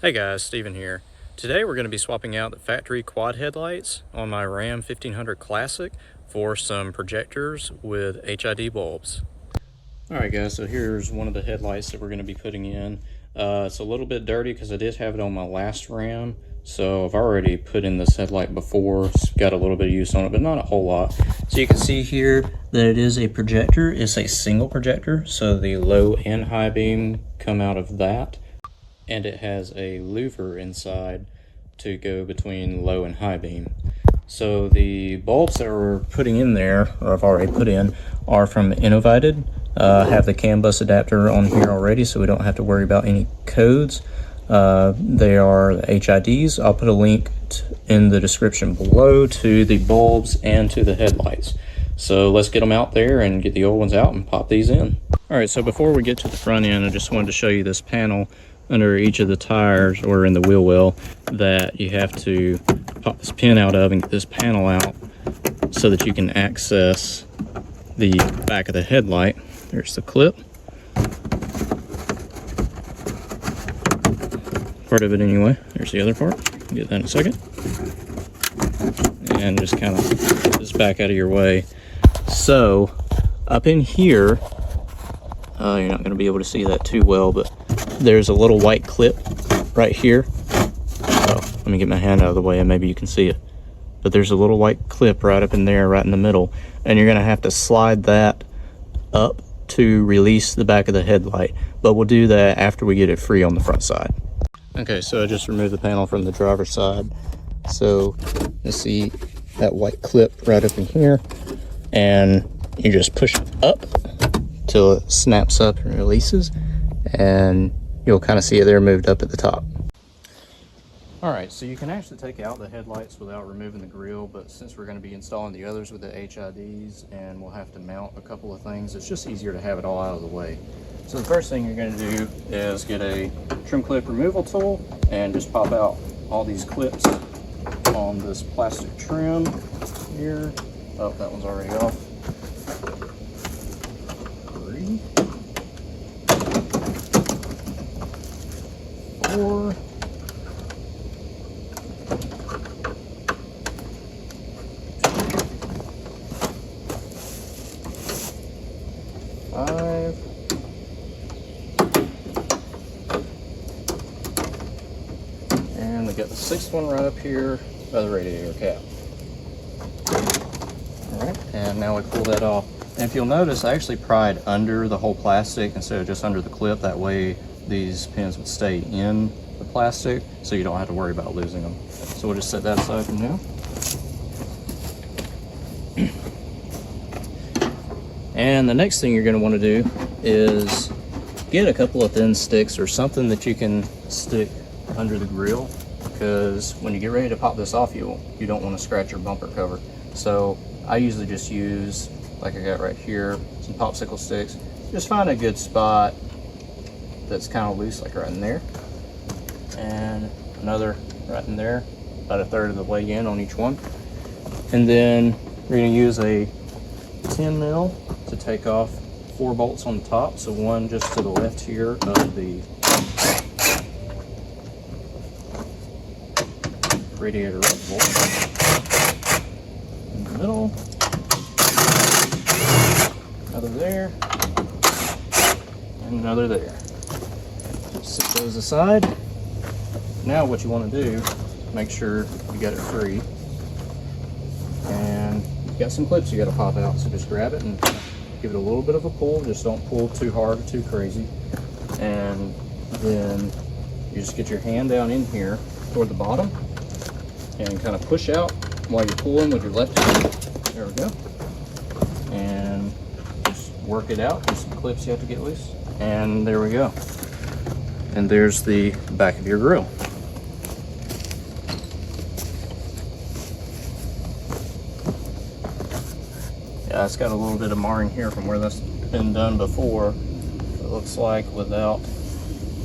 Hey guys, Steven here. Today we're going to be swapping out the factory quad headlights on my Ram 1500 Classic for some projectors with HID bulbs. Alright guys, so here's one of the headlights that we're going to be putting in. It's a little bit dirty because I did have it on my last Ram, so I've already put in this headlight before. It's got a little bit of use on it, but not a whole lot. So you can see here that it is a projector. It's a single projector, so the low and high beam come out of that. And it has a louver inside to go between low and high beam. So the bulbs that we're putting in there, or I've already put in, are from Innovated. Have the CAN bus adapter on here already, so we don't have to worry about any codes. They are the HIDs. I'll put a link in the description below to the bulbs and to the headlights. So let's get them out there and get the old ones out and pop these in. Alright, so before we get to the front end, I just wanted to show you this panel under each of the tires or in the wheel well that you have to pop this pin out of and get this panel out so that you can access the back of the headlight. There's the clip. Part of it anyway. There's the other part. I'll get that in a second. And just kind of get this back out of your way. So up in here, you're not going to be able to see that too well, but there's a little white clip right here. Oh, let me get my hand out of the way and maybe you can see it. But there's a little white clip right up in there, right in the middle. And you're going to have to slide that up to release the back of the headlight. But we'll do that after we get it free on the front side. Okay, so I just removed the panel from the driver's side. So let's see that white clip right up in here. And you just push it up till it snaps up and releases. And you'll kind of see it there moved up at the top. Alright, so you can actually take out the headlights without removing the grille, but since we're going to be installing the others with the HIDs and we'll have to mount a couple of things, it's just easier to have it all out of the way. So the first thing you're going to do is get a trim clip removal tool and just pop out all these clips on this plastic trim here. Oh, that one's already off. 3, 4, 5, and we got the 6th one right up here by the radiator cap. Alright, and now we pull that off. And if you'll notice, I actually pried under the whole plastic instead of just under the clip. That way these pins would stay in the plastic, so you don't have to worry about losing them. So we'll just set that aside for now. And the next thing you're going to want to do is get a couple of thin sticks or something that you can stick under the grill, because when you get ready to pop this off, you don't want to scratch your bumper cover. So I usually just use, like I got right here, some popsicle sticks. Just find a good spot that's kind of loose, like right in there, and another right in there, about a third of the way in on each one. And then we're going to use a 10 mil to take off 4 bolts on the top. So one just to the left here of the radiator bolt, in the middle, another there, and another there. Set those aside. Now what you want to do, make sure you got it free, and you've got some clips you got to pop out, so just grab it and give it a little bit of a pull. Just don't pull too hard or too crazy. And then you just get your hand down in here toward the bottom and kind of push out while you're pulling with your left hand. There we go. And just work it out. There's some clips you have to get loose, and there we go. And there's the back of your grill. Yeah, it's got a little bit of marring here from where that's been done before. It looks like without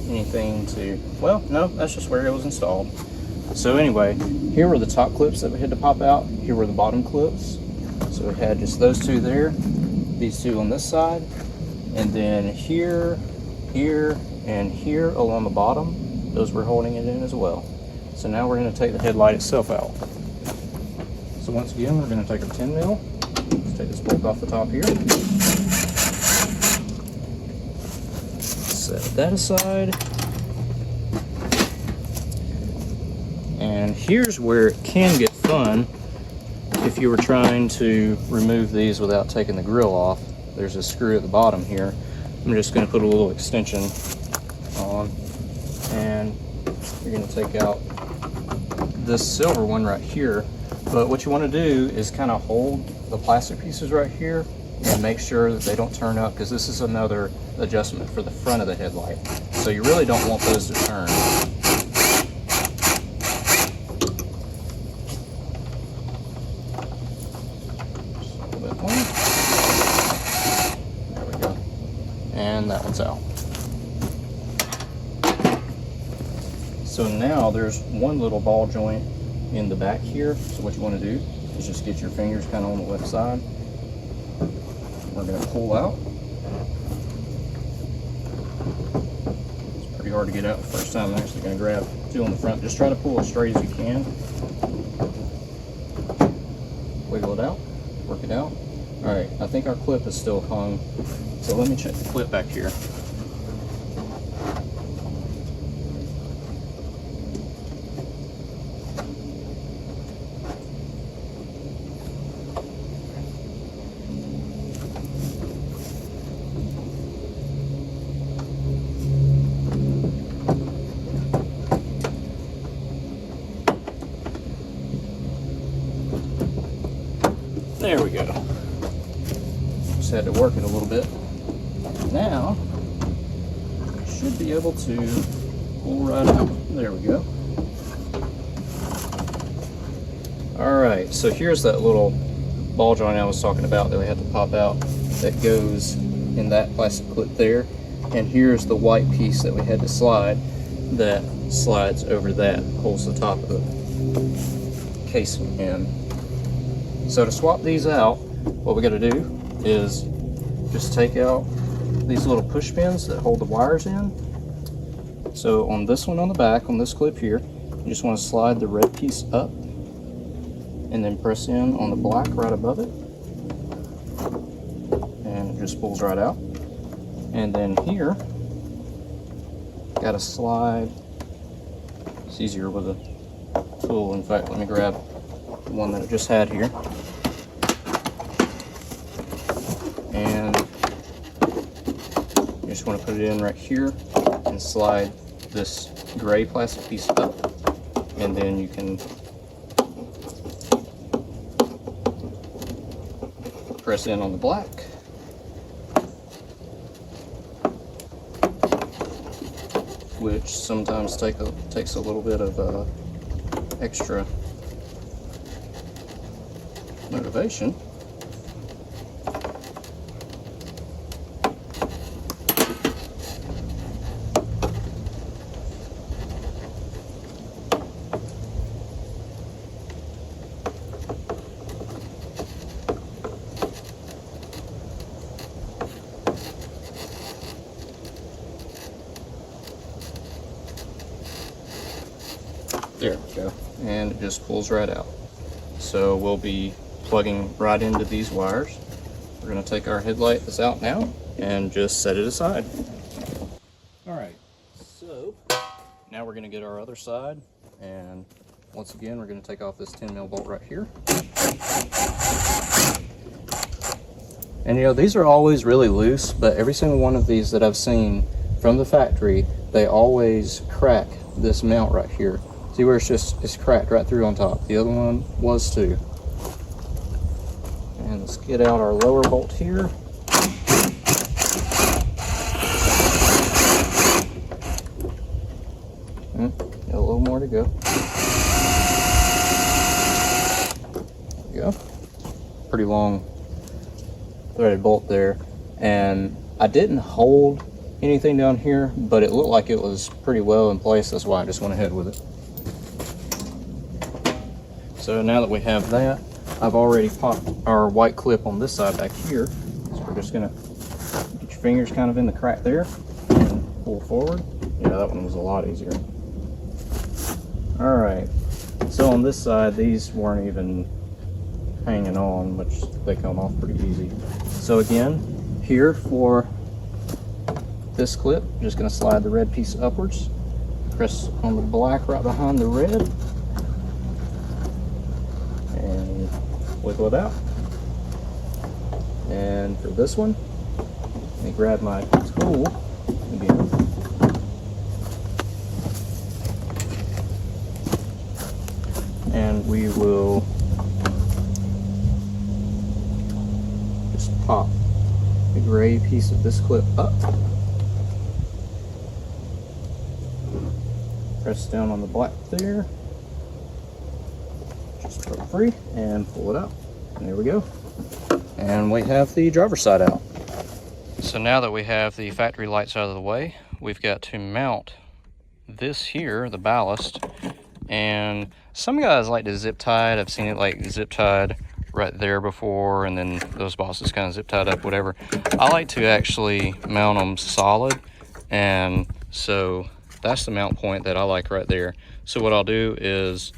anything to, well, no, that's just where it was installed. So anyway, here were the top clips that we had to pop out. Here were the bottom clips. So we had just those two there, these two on this side, and then here, here, and here along the bottom those were holding it in as well. So now we're going to take the headlight itself out. So once again, we're going to take our 10 mil. Let's take this bolt off the top here. Set that aside. And here's where it can get fun if you were trying to remove these without taking the grill off. There's a screw at the bottom here. I'm just going to put a little extension on, and you're going to take out this silver one right here. But what you want to do is kind of hold the plastic pieces right here and make sure that they don't turn up, because this is another adjustment for the front of the headlight. So you really don't want those to turn. There we go. And that one's out. So now there's one little ball joint in the back here. So what you want to do is just get your fingers kind of on the left side. We're going to pull out. It's pretty hard to get out the first time. I'm actually going to grab two on the front. Just try to pull as straight as you can. Wiggle it out. Work it out. Alright, I think our clip is still hung. So let me check the clip back here. There we go. Just had to work it a little bit. Now, should be able to pull right out. There we go. Alright, so here's that little ball joint I was talking about that we had to pop out that goes in that plastic clip there. And here's the white piece that we had to slide that slides over that, holds the top of the casing in. So to swap these out, what we got to do is just take out these little push pins that hold the wires in. So on this one on the back, on this clip here, you just want to slide the red piece up and then press in on the black right above it. And it just pulls right out. And then here, got to slide. It's easier with a tool. In fact, let me grab the one that I just had here. And you just want to put it in right here and slide this gray plastic piece up, and then you can press in on the black. Which sometimes takes a little bit of extra motivation. There we go, and it just pulls right out. So we'll be plugging right into these wires. We're going to take our headlight that's out now and just set it aside. Alright, so now we're going to get our other side, and once again we're going to take off this 10 mil bolt right here. And you know, these are always really loose, but every single one of these that I've seen from the factory, they always crack this mount right here. See where it's cracked right through on top. The other one was too. And let's get out our lower bolt here. Got a little more to go. There we go. Pretty long threaded bolt there. And I didn't hold anything down here, but it looked like it was pretty well in place. That's why I just went ahead with it. So now that we have that, I've already popped our white clip on this side back here. So we're just gonna get your fingers kind of in the crack there and pull forward. Yeah, that one was a lot easier. All right, so on this side, these weren't even hanging on, which they come off pretty easy. So again, here for this clip, I'm just gonna slide the red piece upwards, press on the black right behind the red, and wiggle it out. And for this one, let me grab my tool again. And we will just pop the gray piece of this clip up. Press down on the black there. Just put it free and pull it out. And there we go. And we have the driver's side out. So now that we have the factory lights out of the way, we've got to mount this here, the ballast. And some guys like to zip tie it. I've seen it like zip tied right there before, and then those bosses kind of zip tied up, whatever. I like to actually mount them solid, and so that's the mount point that I like right there. So what I'll do is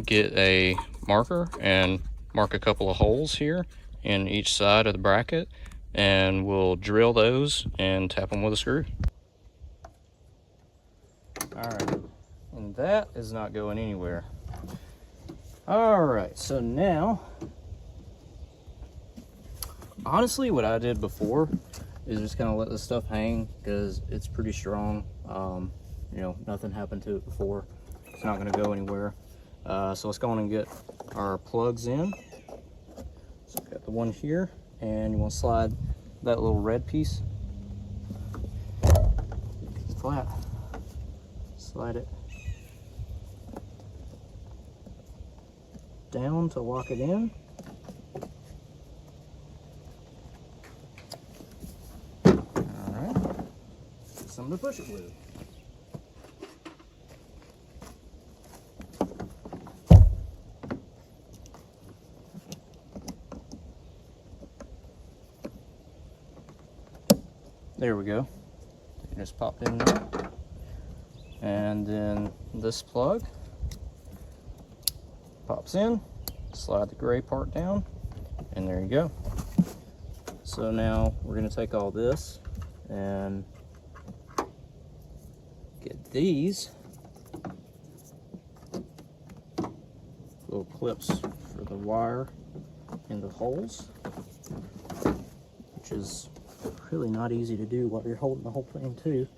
get a marker and mark a couple of holes here in each side of the bracket, and we'll drill those and tap them with a screw. All right. And that is not going anywhere. All right, so now, honestly, what I did before is just kind of let this stuff hang because it's pretty strong. You know, nothing happened to it before. It's not going to go anywhere. So let's go on and get our plugs in. So I've got the one here, and you want to slide that little red piece flat. Slide it down to lock it in. All right, something to push it with. There we go. It just popped in there. And then this plug pops in, slide the gray part down, and there you go. So now we're going to take all this and get these little clips for the wire in the holes, which is really not easy to do while you're holding the whole thing too.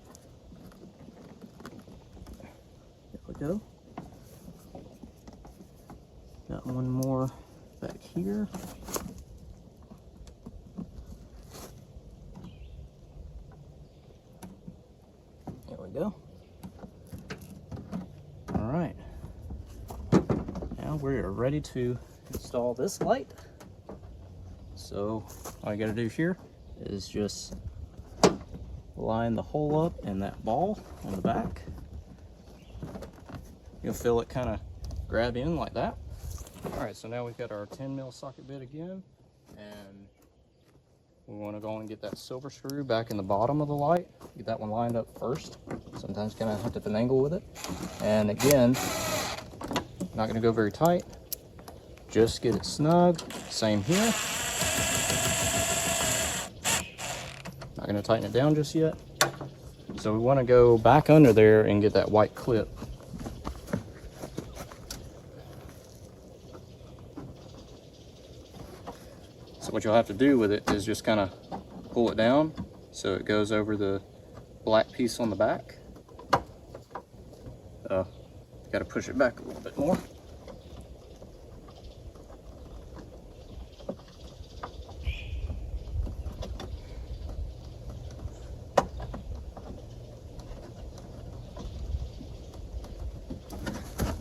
There we go. Got one more back here. There we go. All right. Now we're ready to install this light. So all you gotta do here is just line the hole up in that ball on the back. You'll feel it kind of grab in like that. All right, so now we've got our 10mm socket bit again, and we want to go and get that silver screw back in the bottom of the light. Get that one lined up first. Sometimes kind of have to finagle with it. And again, not going to go very tight. Just get it snug. Same here. Not going to tighten it down just yet. So we want to go back under there and get that white clip. So what you'll have to do with it is just kind of pull it down so it goes over the black piece on the back. Got to push it back a little bit more.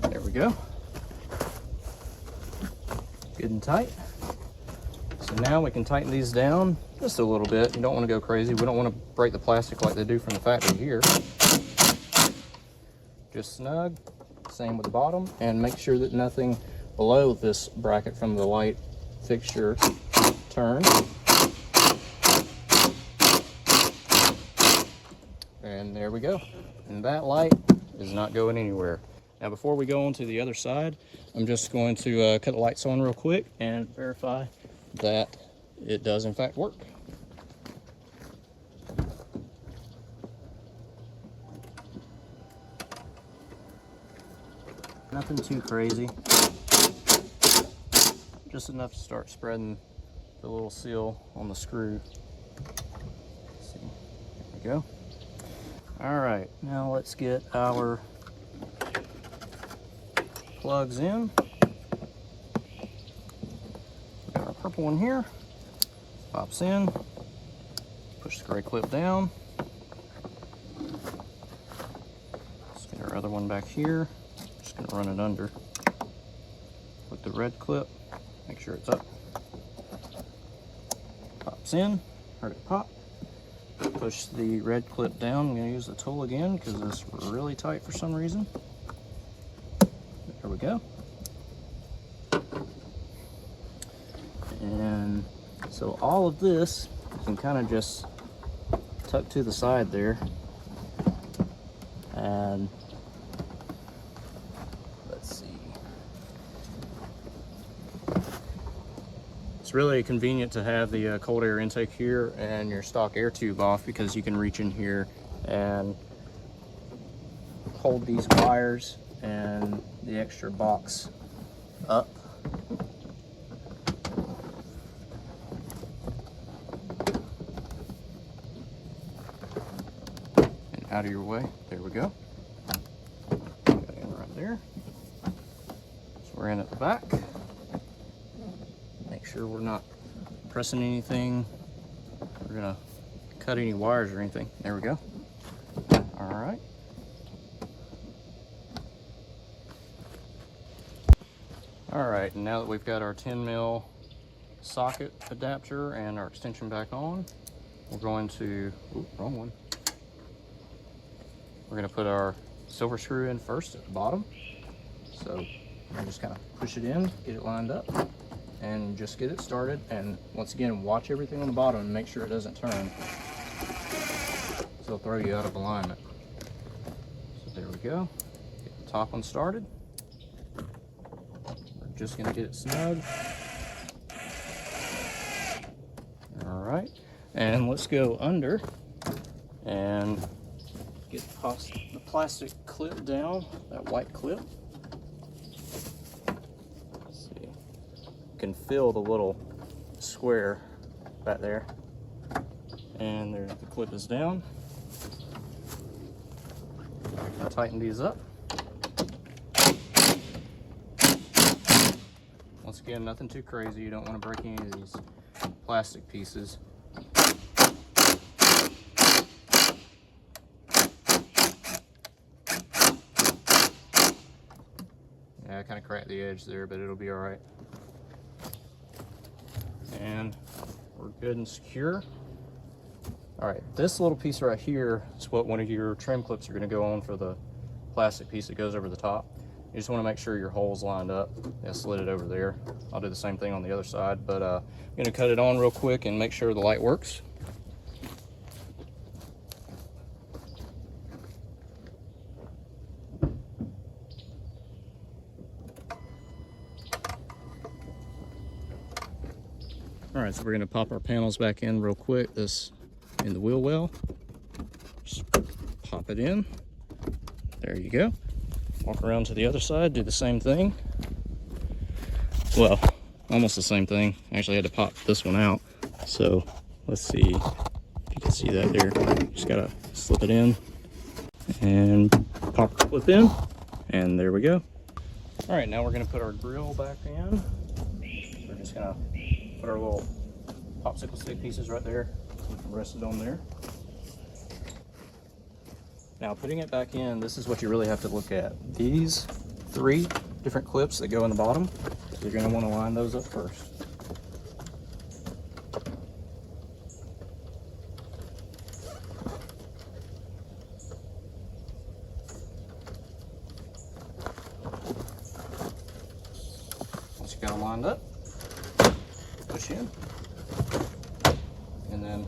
There we go. Good and tight. So now we can tighten these down just a little bit. You don't want to go crazy. We don't want to break the plastic like they do from the factory here. Just snug. Same with the bottom. And make sure that nothing below this bracket from the light fixture turns. And there we go. And that light is not going anywhere. Now before we go on to the other side, I'm just going to cut the lights on real quick and verify that it does in fact work. Nothing too crazy, just enough to start spreading the little seal on the screw. Let's see, there we go. All right, now let's get our plugs in. Got our purple one here, pops in, push the gray clip down. Let's get our other one back here. Just gonna run it under with the red clip, make sure it's up. Pops in, heard it pop. Push the red clip down. I'm gonna use the tool again because it's really tight for some reason. There we go. And so all of this you can kind of just tuck to the side there, and let's see. It's really convenient to have the cold air intake here and your stock air tube off, because you can reach in here and hold these wires and the extra box up. And out of your way. There we go. Got it in right there. So we're in at the back. Make sure we're not pressing anything. We're gonna cut any wires or anything. There we go. All right. All right, and now that we've got our 10mm socket adapter and our extension back on, we're going to, wrong one. We're gonna put our silver screw in first at the bottom. So I'm just kind of push it in, get it lined up, and just get it started. And once again, watch everything on the bottom and make sure it doesn't turn. So it'll throw you out of alignment. So there we go. Get the top one started. We're just gonna get it snug. All right, and let's go under and get the plastic clip down, that white clip. Can feel the little square back there, and there the clip is down. I'll tighten these up. Once again, nothing too crazy. You don't want to break any of these plastic pieces. Yeah, I kind of cracked the edge there, but it'll be all right. And we're good and secure. All right, this little piece right here is what one of your trim clips are going to go on for the plastic piece that goes over the top. You just want to make sure your hole's lined up. I slid it over there. I'll do the same thing on the other side, but I'm going to cut it on real quick and make sure the light works. All right, so we're gonna pop our panels back in real quick. This in the wheel well. Just pop it in. There you go. Walk around to the other side, do the same thing. Well, almost the same thing. I actually had to pop this one out. So let's see if you can see that there. Just gotta slip it in and pop the clip in, and there we go. All right, now we're gonna put our grill back in. We're just gonna put our little popsicle stick pieces right there. We can rest it on there. Now putting it back in, this is what you really have to look at. These 3 different clips that go in the bottom, you're going to want to line those up first. Once you got them lined up, push in, and then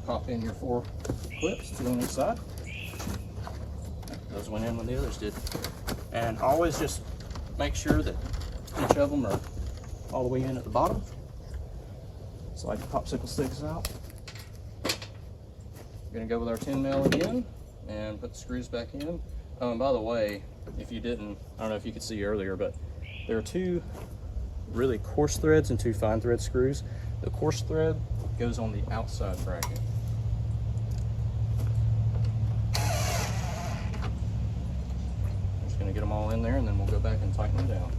pop in your 4 clips, 2 on each side. Those went in when the others did. And always just make sure that each of them are all the way in at the bottom. Slide your popsicle sticks out. We're gonna go with our 10mm again and put the screws back in. Oh, and by the way, if you didn't, I don't know if you could see earlier, but there are 2 really coarse threads and 2 fine thread screws. The coarse thread goes on the outside bracket. I'm just gonna get them all in there and then we'll go back and tighten them down.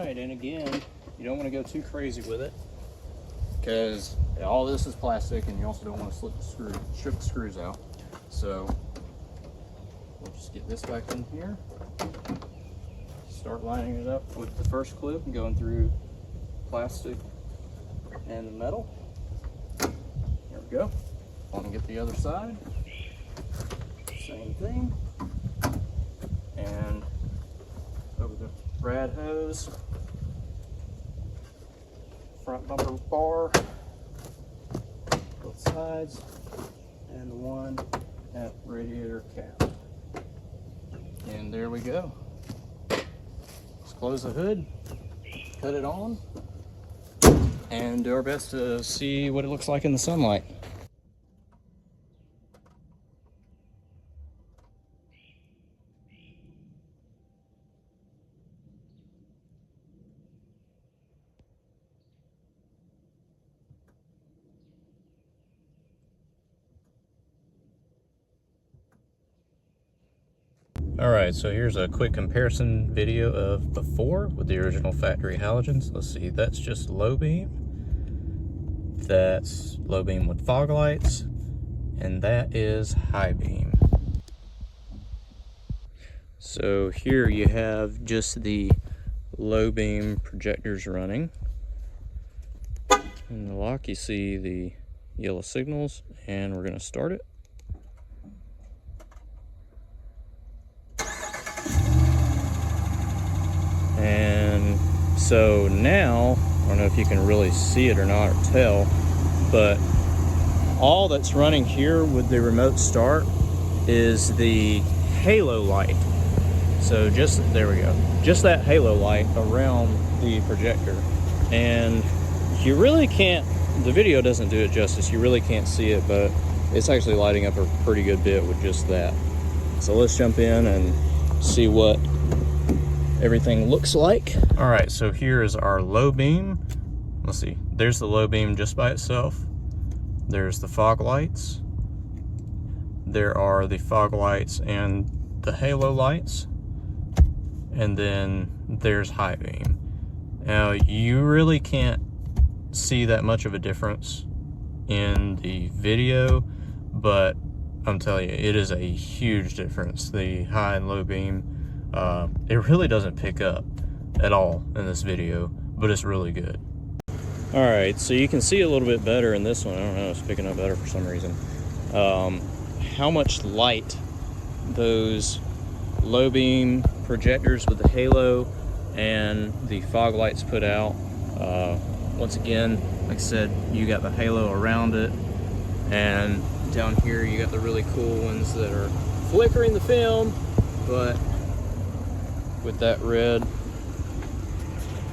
And again, you don't want to go too crazy with it because all this is plastic and you also don't want to strip the screws out. So we'll just get this back in here, start lining it up with the first clip and going through plastic and the metal. There we go. Want to get the other side, same thing, and over the rad hose, front bumper bar, both sides, and the one at radiator cap. And there we go. Let's close the hood, cut it on, and do our best to see what it looks like in the sunlight. Alright, so here's a quick comparison video of before with the original factory halogens. Let's see, that's just low beam. That's low beam with fog lights. And that is high beam. So here you have just the low beam projectors running. In the lock you see the yellow signals, and we're going to start it. And so now, I don't know if you can really see it or not or tell, but all that's running here with the remote start is the halo light. So there we go, just that halo light around the projector. And you really can't, the video doesn't do it justice, you really can't see it, but it's actually lighting up a pretty good bit with just that. So let's jump in and see what everything looks like. All right, so here is our low beam. Let's see, there's the low beam just by itself. There's the fog lights. There are the fog lights and the halo lights. And then there's high beam. Now, you really can't see that much of a difference in the video, but I'm telling you, it is a huge difference. The high and low beam, it really doesn't pick up at all in this video, but it's really good. All right, so you can see a little bit better in this one. I don't know, it's picking up better for some reason. How much light those low beam projectors with the halo and the fog lights put out. Once again, like I said, you got the halo around it, and down here you got the really cool ones that are flickering the film, but with that red.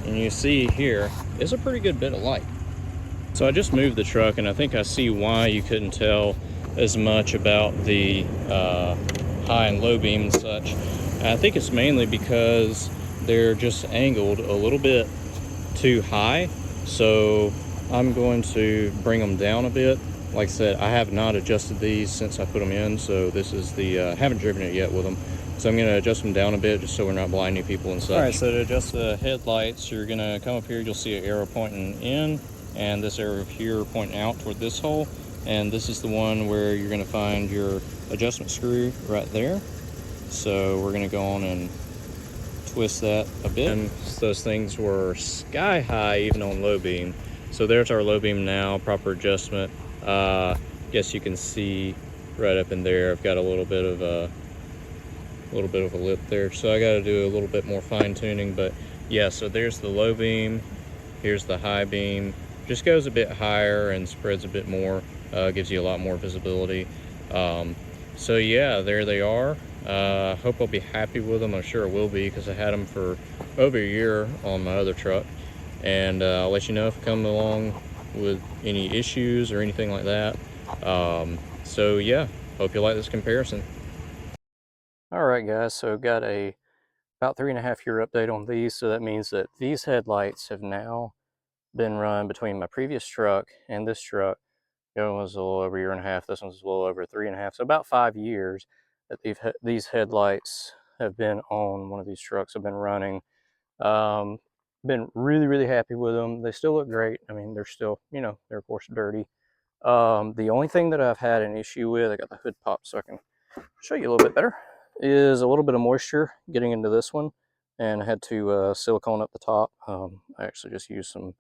And you see here, it's a pretty good bit of light. So I just moved the truck, and I think I see why you couldn't tell as much about the high and low beam and such. And I think it's mainly because they're just angled a little bit too high. So I'm going to bring them down a bit. Like I said, I have not adjusted these since I put them in, so this is the, haven't driven it yet with them. So I'm going to adjust them down a bit just so we're not blinding people and such. All right, so to adjust the headlights, you're going to come up here, you'll see an arrow pointing in, and this arrow here pointing out toward this hole. And this is the one where you're going to find your adjustment screw right there. So we're going to go on and twist that a bit. And those things were sky high even on low beam. So there's our low beam now, proper adjustment. Guess you can see right up in there, I've got a little bit of a lip there, so I got to do a little bit more fine tuning. But yeah, so there's the low beam, here's the high beam. Just goes a bit higher and spreads a bit more, gives you a lot more visibility. So yeah, there they are. Hope I'll be happy with them. I'm sure I will be, because I had them for over a year on my other truck. And I'll let you know if I come along with any issues or anything like that. So yeah, hope you like this comparison. All right, guys, so got a about 3.5 year update on these. So that means that these headlights have now been run between my previous truck and this truck. The other one was a little over a year and a half. This one's a little over 3.5. So about 5 years that these headlights have been on one of these trucks, have been running. Um, been really, really happy with them. They still look great. I mean, they're still, you know, they're of course dirty. The only thing that I've had an issue with, I got the hood popped so I can show you a little bit better, is a little bit of moisture getting into this one, and I had to silicone up the top. I actually just used some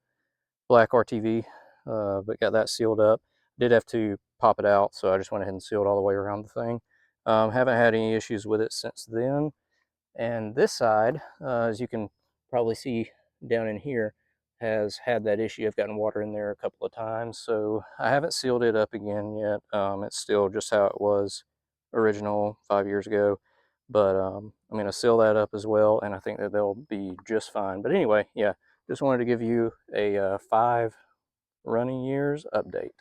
black RTV, but got that sealed up. Did have to pop it out, so I just went ahead and sealed all the way around the thing. Haven't had any issues with it since then. And this side, as you can probably see down in here, has had that issue. I've gotten water in there a couple of times, so I haven't sealed it up again yet. It's still just how it was original 5 years ago. But I'm going to seal that up as well, and I think that they'll be just fine. But anyway, yeah, just wanted to give you a 5 running years update.